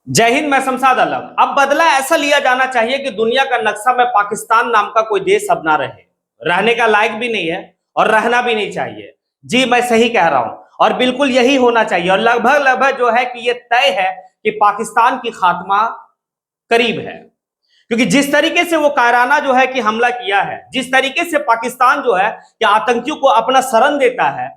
जय हिंद। मैं शमशाद आलम। अब बदला ऐसा लिया जाना चाहिए कि दुनिया का नक्शा में पाकिस्तान नाम का कोई देश अब ना रहे, रहने का लायक भी नहीं है और रहना भी नहीं चाहिए। जी मैं सही कह रहा हूं और बिल्कुल यही होना चाहिए और लगभग लगभग जो है कि ये तय है कि पाकिस्तान की खात्मा करीब है। क्योंकि जिस तरीके से वो कायराना जो है कि हमला किया है, जिस तरीके से पाकिस्तान जो है कि आतंकियों को अपना शरण देता है,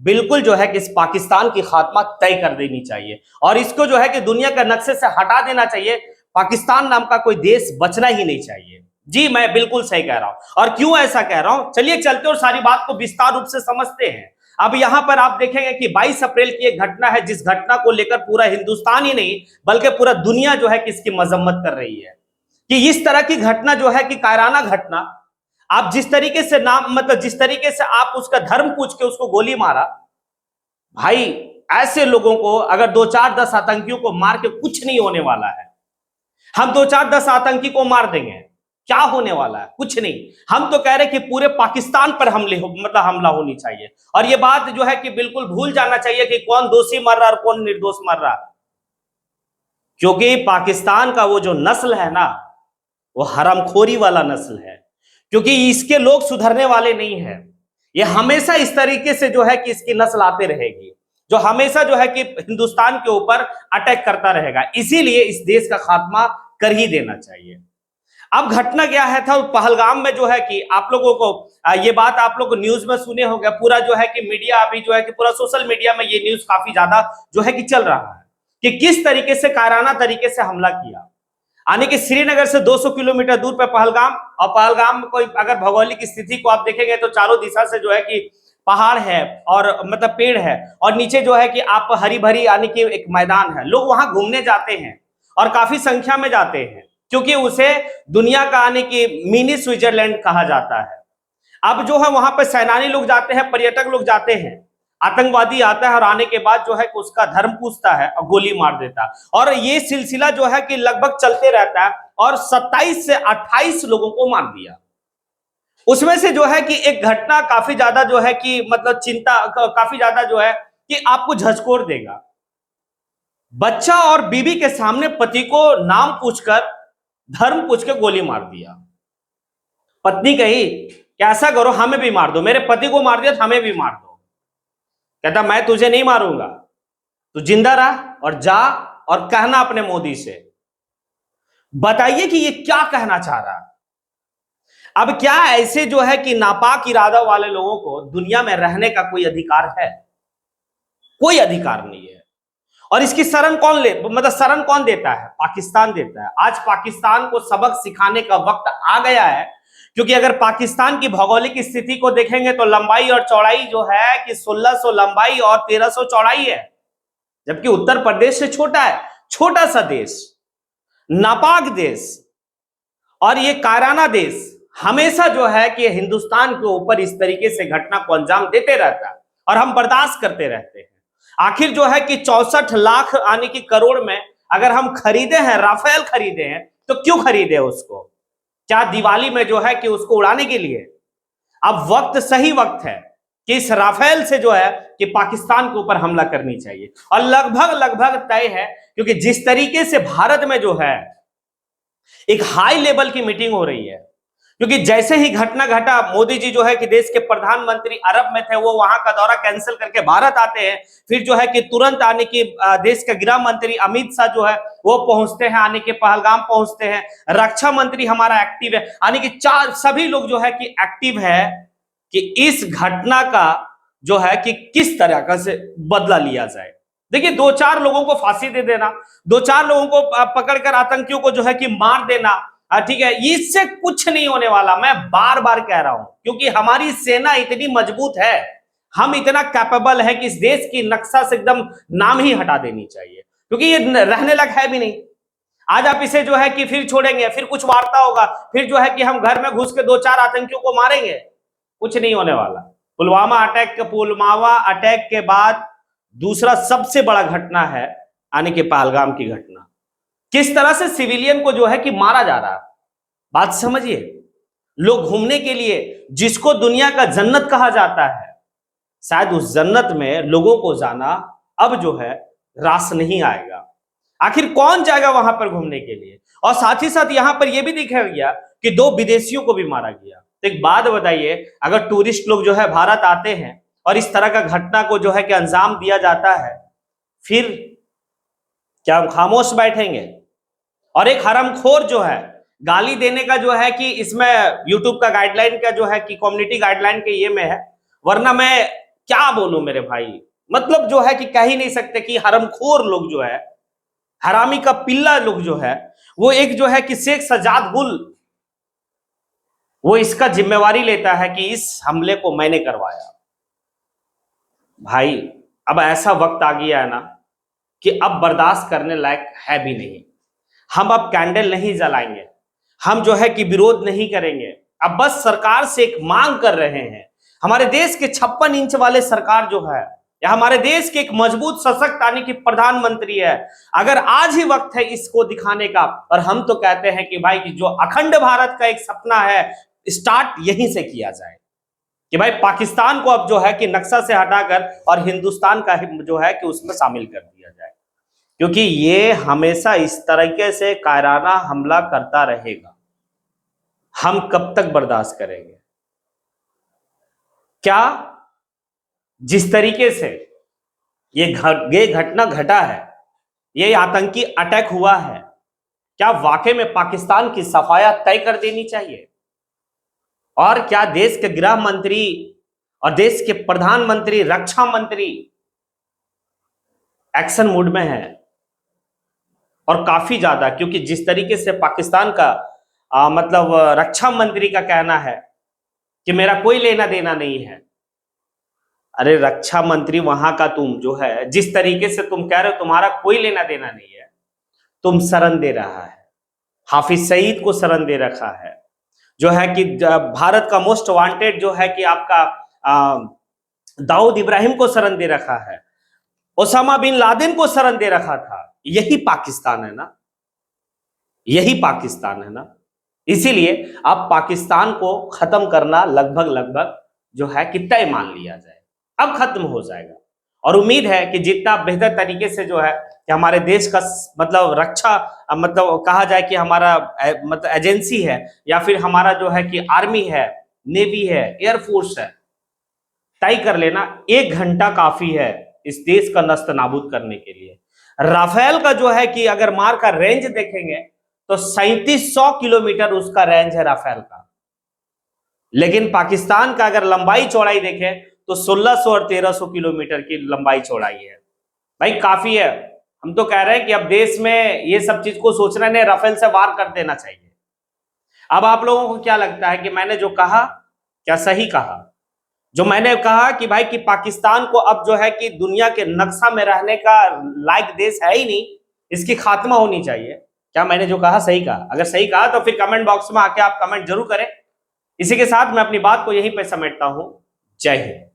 बिल्कुल जो है कि इस पाकिस्तान की खात्मा तय कर देनी चाहिए और इसको जो है कि दुनिया के नक्शे से हटा देना चाहिए। पाकिस्तान नाम का कोई देश बचना ही नहीं चाहिए। जी मैं बिल्कुल सही कह रहा हूं। और क्यों ऐसा कह रहा हूं, चलिए चलते और सारी बात को विस्तार रूप से समझते हैं। अब यहां पर आप देखेंगे कि 22 अप्रैल की एक घटना है, जिस घटना को लेकर पूरा हिंदुस्तान ही नहीं बल्कि पूरा दुनिया जो है कि इसकी मजम्मत कर रही है कि इस तरह की घटना जो है कि कायराना घटना, आप जिस तरीके से नाम मतलब जिस तरीके से आप उसका धर्म पूछ के उसको गोली मारा, भाई ऐसे लोगों को अगर 2-4-10 आतंकियों को मार के कुछ नहीं होने वाला है। हम 2-4-10 आतंकी को मार देंगे, क्या होने वाला है? कुछ नहीं। हम तो कह रहे कि पूरे पाकिस्तान पर हमला होनी चाहिए और ये बात जो है कि बिल्कुल भूल जाना चाहिए कि कौन दोषी मर रहा और कौन निर्दोष मर रहा, क्योंकि पाकिस्तान का वो जो नस्ल है ना, वो हरामखोरी वाला नस्ल है। क्योंकि इसके लोग सुधरने वाले नहीं है। ये हमेशा इस तरीके से जो है कि इसकी नस्ल आते रहेगी, जो हमेशा जो है कि हिंदुस्तान के ऊपर अटैक करता रहेगा। इसीलिए इस देश का खात्मा कर ही देना चाहिए। अब घटना क्या है था पहलगाम में, जो है कि आप लोगों को ये बात आप लोग न्यूज में सुने होंगे, पूरा जो है कि मीडिया अभी जो है कि पूरा सोशल मीडिया में ये न्यूज काफी ज्यादा जो है कि चल रहा है कि किस तरीके से कायराना तरीके से हमला किया। आने के श्रीनगर से 200 किलोमीटर दूर पे पहलगाम, और पहलगाम में कोई अगर भौगोलिक स्थिति को आप देखेंगे तो चारों दिशा से जो है कि पहाड़ है और मतलब पेड़ है और नीचे जो है कि आप हरी भरी आने की एक मैदान है। लोग वहां घूमने जाते हैं और काफी संख्या में जाते हैं, क्योंकि उसे दुनिया का आने की मिनी स्विट्जरलैंड कहा जाता है। अब जो है वहां पर सैलानी लोग जाते हैं, पर्यटक लोग जाते हैं, आतंकवादी आता है और आने के बाद जो है कि उसका धर्म पूछता है और गोली मार देता है। और ये सिलसिला जो है कि लगभग चलते रहता है और 27 से 28 लोगों को मार दिया। उसमें से जो है कि एक घटना काफी ज्यादा जो है कि मतलब चिंता काफी ज्यादा जो है कि आपको झकझोर देगा। बच्चा और बीवी के सामने पति को नाम पूछकर, धर्म पूछ के गोली मार दिया। पत्नी कही कि ऐसा करो हमें भी मार दो, मेरे पति को मार दिया तो हमें भी मार दो। कहता मैं तुझे नहीं मारूंगा, तू जिंदा रह और जा और कहना अपने मोदी से। बताइए कि ये क्या कहना चाह रहा है। अब क्या ऐसे जो है कि नापाक इरादा वाले लोगों को दुनिया में रहने का कोई अधिकार है? कोई अधिकार नहीं है। और इसकी शरण कौन शरण कौन देता है? पाकिस्तान देता है। आज पाकिस्तान को सबक सिखाने का वक्त आ गया है, क्योंकि अगर पाकिस्तान की भौगोलिक स्थिति को देखेंगे तो लंबाई और चौड़ाई जो है कि 1600 लंबाई और 1300 चौड़ाई है, जबकि उत्तर प्रदेश से छोटा है। छोटा सा देश, नापाक देश, और ये कायराना देश हमेशा जो है कि हिंदुस्तान के ऊपर इस तरीके से घटना को अंजाम देते रहता है और हम बर्दाश्त करते रहते हैं। आखिर जो है कि 64 लाख आने की करोड़ में अगर हम खरीदे हैं, राफेल खरीदे हैं, तो क्यों खरीदे उसको? क्या दिवाली में जो है कि उसको उड़ाने के लिए? अब वक्त सही वक्त है कि इस राफेल से जो है कि पाकिस्तान के ऊपर हमला करनी चाहिए और लगभग लगभग तय है, क्योंकि जिस तरीके से भारत में जो है एक हाई लेवल की मीटिंग हो रही है, क्योंकि जैसे ही घटना घटा, मोदी जी जो है कि देश के प्रधानमंत्री अरब में थे, वो वहां का दौरा कैंसिल करके भारत आते हैं। फिर जो है कि तुरंत आने की देश के गृह मंत्री अमित शाह जो है वो पहुंचते हैं, आने के पहलगाम पहुंचते हैं। रक्षा मंत्री हमारा एक्टिव है, आने की सभी लोग जो है कि एक्टिव है कि इस घटना का जो है कि किस तरह से बदला लिया जाए। देखिए 2-4 लोगों को फांसी दे देना, 2-4 लोगों को पकड़कर आतंकियों को जो है कि मार देना, ठीक है, इससे कुछ नहीं होने वाला। मैं बार बार कह रहा हूं, क्योंकि हमारी सेना इतनी मजबूत है, हम इतना कैपेबल है कि इस देश की नक्शा से एकदम नाम ही हटा देनी चाहिए, क्योंकि ये रहने लायक है भी नहीं। आज आप इसे जो है कि फिर छोड़ेंगे, फिर कुछ वार्ता होगा, फिर जो है कि हम घर में घुस के 2-4 आतंकियों को मारेंगे, कुछ नहीं होने वाला। पुलवामा अटैक के बाद दूसरा सबसे बड़ा घटना है आने के पहलगाम की घटना। किस तरह से सिविलियन को जो है कि मारा जा रहा है, बात समझिए। लोग घूमने के लिए, जिसको दुनिया का जन्नत कहा जाता है, शायद उस जन्नत में लोगों को जाना अब जो है रास नहीं आएगा। आखिर कौन जाएगा वहां पर घूमने के लिए? और साथ ही साथ यहां पर यह भी देखा गया कि 2 विदेशियों को भी मारा गया। तो एक बात बताइए, अगर टूरिस्ट लोग जो है भारत आते हैं और इस तरह का घटना को जो है कि अंजाम दिया जाता है, फिर क्या हम खामोश बैठेंगे? और एक हरामखोर जो है गाली देने का जो है कि इसमें यूट्यूब का गाइडलाइन का जो है कि कम्युनिटी गाइडलाइन के ये में है, वरना मैं क्या बोलूं मेरे भाई, मतलब जो है कि कह ही नहीं सकते कि हरामखोर लोग जो है, हरामी का पिल्ला लोग जो है, वो एक जो है कि शेख सजाद गुल, वो इसका जिम्मेवारी लेता है कि इस हमले को मैंने करवाया। भाई अब ऐसा वक्त आ गया है ना कि अब बर्दाश्त करने लायक है भी नहीं। हम अब कैंडल नहीं जलाएंगे, हम जो है कि विरोध नहीं करेंगे। अब बस सरकार से एक मांग कर रहे हैं, हमारे देश के 56 इंच वाले सरकार जो है, या हमारे देश के एक मजबूत सशक्त यानी कि प्रधानमंत्री है, अगर आज ही वक्त है इसको दिखाने का। और हम तो कहते हैं कि भाई कि जो अखंड भारत का एक सपना है, स्टार्ट यहीं से किया जाए कि भाई पाकिस्तान को अब जो है कि नक्शा से हटाकर और हिंदुस्तान का जो है कि उसमें शामिल कर दिया जाए, क्योंकि ये हमेशा इस तरीके से कायराना हमला करता रहेगा। हम कब तक बर्दाश्त करेंगे? क्या जिस तरीके से ये घटना घटा है, ये आतंकी अटैक हुआ है, क्या वाकई में पाकिस्तान की सफाया तय कर देनी चाहिए? और क्या देश के गृह मंत्री और देश के प्रधानमंत्री, रक्षा मंत्री एक्शन मूड में है? और काफी ज्यादा, क्योंकि जिस तरीके से पाकिस्तान का मतलब रक्षा मंत्री का कहना है कि मेरा कोई लेना देना नहीं है। अरे रक्षा मंत्री वहां का तुम जो है, जिस तरीके से तुम कह रहे हो तुम्हारा कोई लेना देना नहीं है, तुम शरण दे रहा है, हाफिज सईद को शरण दे रखा है, जो है कि भारत का मोस्ट वांटेड जो है कि आपका दाऊद इब्राहिम को शरण दे रखा है, ओसामा बिन लादेन को शरण दे रखा था। यही पाकिस्तान है ना, यही पाकिस्तान है ना। इसीलिए अब पाकिस्तान को खत्म करना लगभग जो है कि तय मान लिया जाए, अब खत्म हो जाएगा। और उम्मीद है कि जितना बेहतर तरीके से जो है कि हमारे देश का मतलब रक्षा, मतलब कहा जाए कि हमारा मतलब एजेंसी है, या फिर हमारा जो है कि आर्मी है, नेवी है, एयरफोर्स है, तय कर लेना 1 घंटा काफी है इस देश का नस्त नाबूद करने के लिए। राफेल का जो है कि अगर मार का रेंज देखेंगे तो 3700 किलोमीटर उसका रेंज है राफेल का, लेकिन पाकिस्तान का अगर लंबाई चौड़ाई देखें तो 1600 और 1300 किलोमीटर की लंबाई चौड़ाई है। भाई काफी है। हम तो कह रहे हैं कि अब देश में ये सब चीज को सोचना नहीं, राफेल से वार कर देना चाहिए। अब आप लोगों को क्या लगता है कि मैंने जो कहा क्या सही कहा? जो मैंने कहा कि भाई कि पाकिस्तान को अब जो है कि दुनिया के नक्शा में रहने का लायक देश है ही नहीं, इसकी खात्मा होनी चाहिए। क्या मैंने जो कहा सही कहा? अगर सही कहा तो फिर कमेंट बॉक्स में आके आप कमेंट जरूर करें। इसी के साथ मैं अपनी बात को यहीं पे समेटता हूं। जय हिंद।